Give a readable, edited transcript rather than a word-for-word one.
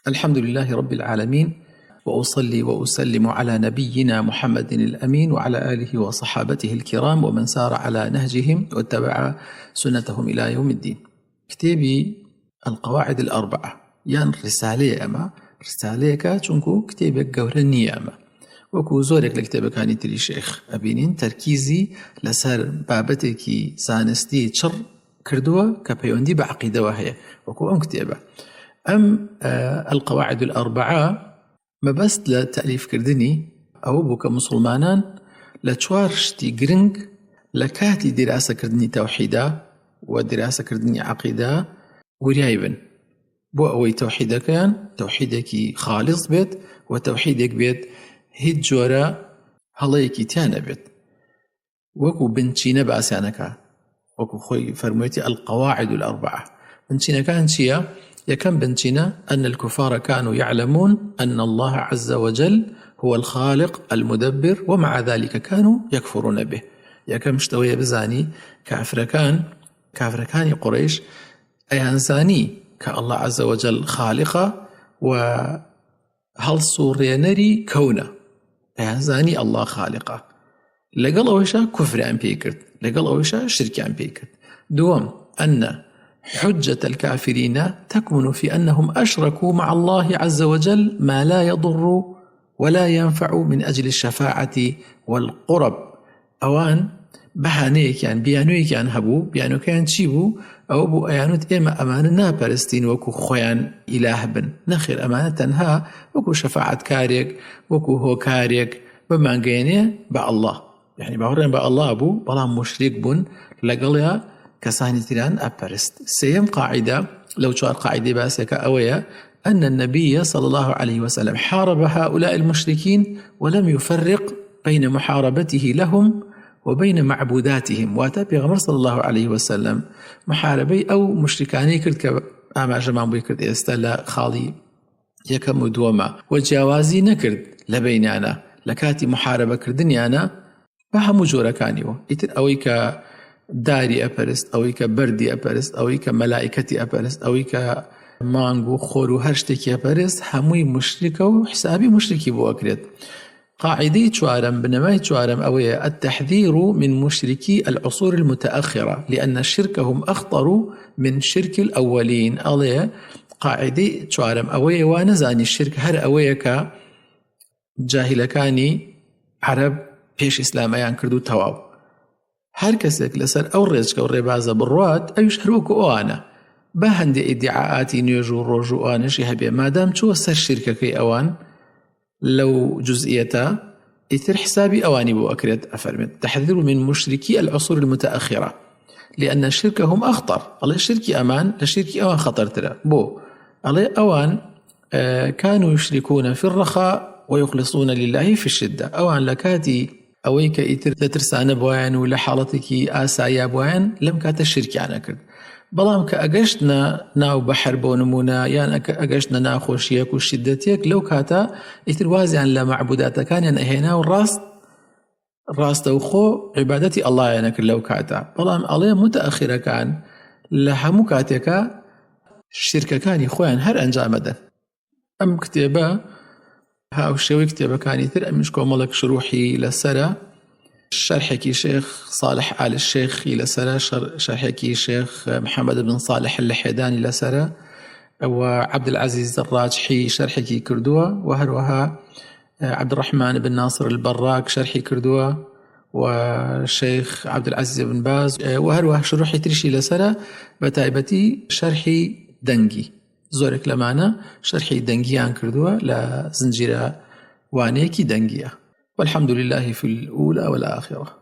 الحمد لله رب العالمين، وأصلي وأسلم على نبينا محمد الأمين وعلى آله وصحابته الكرام ومن سار على نهجهم واتبع سنتهم إلى يوم الدين. كتابي القواعد الأربعة يعني رسالة أما رسالة چونكو كتابك قورنية أما وكو زورك لكتابك هاني تري شيخ أبينين تركيزي لسر بابتكي سانستي تشر كردوة كبيوندي بعقيدة وهي وكو أم كتابة القواعد الأربعة ما بس لتأليف كردني أو بوك مسلمانان لتشوارشتي جرنج لكاتي دراسة كردني توحيدة ودراسة كردني عقيدة وريايبن بو أوي توحيدة كان توحيدك خالص بيت وتوحيدك بيت هيد جورا هلايكي تانا بيت وكو بنتشينا بأسانكا وكو خوي فرميتي القواعد الأربعة بنتشينا كان شيئا يكم بنتنا أن الكفار كانوا يعلمون أن الله عز وجل هو الخالق المدبر ومع ذلك كانوا يكفرون به. يكم اشتوي بزاني كافر كان قريش أي إنساني كالله عز وجل خالقه وهل صورينري كونه أي إنساني الله خالقه لقل أوشا كفر عن بيكرت لقل أوشا شرك عن بيكرت. دوم أن حجة الكافرين تكمن في أنهم أشركوا مع الله عز وجل ما لا يضر ولا ينفع من أجل الشفاعة والقرب. أوان بحانيك يعني بيانويك يعني هبو بيانو كان تشيبو أو بو أيانوت إما أماننا برستين وكو خويان إله بن نخير أمانة تنها وكو شفاعة كاريك وكو هو كاريك بمانقيني با الله يعني باورين با الله أبو بلا مشرك بن لقلها كساني تيران أبرست. سيم قاعدة لو شوار قاعدة باسكة أوية أن النبي صلى الله عليه وسلم حارب هؤلاء المشركين ولم يفرق بين محاربته لهم وبين معبوداتهم. واتى غمر صلى الله عليه وسلم محاربي أو مشركاني كرد كأما جمعان بيكرد إستلا خالي يكم دوما وجاوازي نكرد لبينانا لكاتي محاربة كردنيانا بهم جوركانيو إتر أويك داري أبرست أويك بردي أبرست أويك ملائكتي أبرست أويك مانغو خورو هرشتكي أبرست هموي مشركة وحسابي مشركي بو أكرد. قاعدة شوارم بنماي شوارم أوية التحذير من مشركي العصور المتأخرة لأن الشرك هم أخطر من شرك الأولين. أوية قاعدة شوارم أوية ونزاني الشرك هر أوية كجاهلكاني عرب بيش إسلام أيان كردو تواو هر کەسێک لەسەر ئەو ڕێچکە و ڕێبازە بڕوات ئەویش هەروەکو ئەوانە با هەندێک ئیدعاءاتی نوێژ و ڕۆژ و ئەوانەشی هەبێ مادام چووە سەر شیرکەکەی ئەوان لەو جزئیەتە ئیتر حسابی ئەوانی بۆ ئەکرێت. ئەفەرمێت تحذير من مشركي العصور المتأخرة لأن الشرك هم أخطر. الله شركي أمان لشركي أوان خطر ترى بو الله أوان كانوا يشركون في الرخاء ويخلصون لله في الشدة. أوان لكاتي أويك إتر تترسان بوين ولا حالتك آسايا بوين لم كات الشرك يعني كرد بلام كأجشنا ناو بحر بونمونا يعني كأجشنا ناخوشيك وشدتك لو كاتا إتر وازعا لمعبودات كان يعني هنا والراس توخو عبادتي الله يعني كر لو كاتا بلام الله متأخرة كان لحمو كاتك الشركة كان يخوان هر أنجامدا. أم كتابة هاو الشوي كتابة كان يثر أمش كوملك شروحي لسرة شرحكي شيخ صالح آل الشيخ لسرة شرحكي شيخ محمد بن صالح اللحيداني لسرة وعبد العزيز الراجحي شرحكي كردوة وهروها عبد الرحمن بن ناصر البراك شرحي كردوة والشيخ عبد العزيز بن باز وهروها شروحي ترشي لسرة بتايبتي شرحي دنجي زورك لمانا شرحي دنجيان كردوة لزنجيرة وانيكي دنجية والحمد لله في الأولى والآخرة.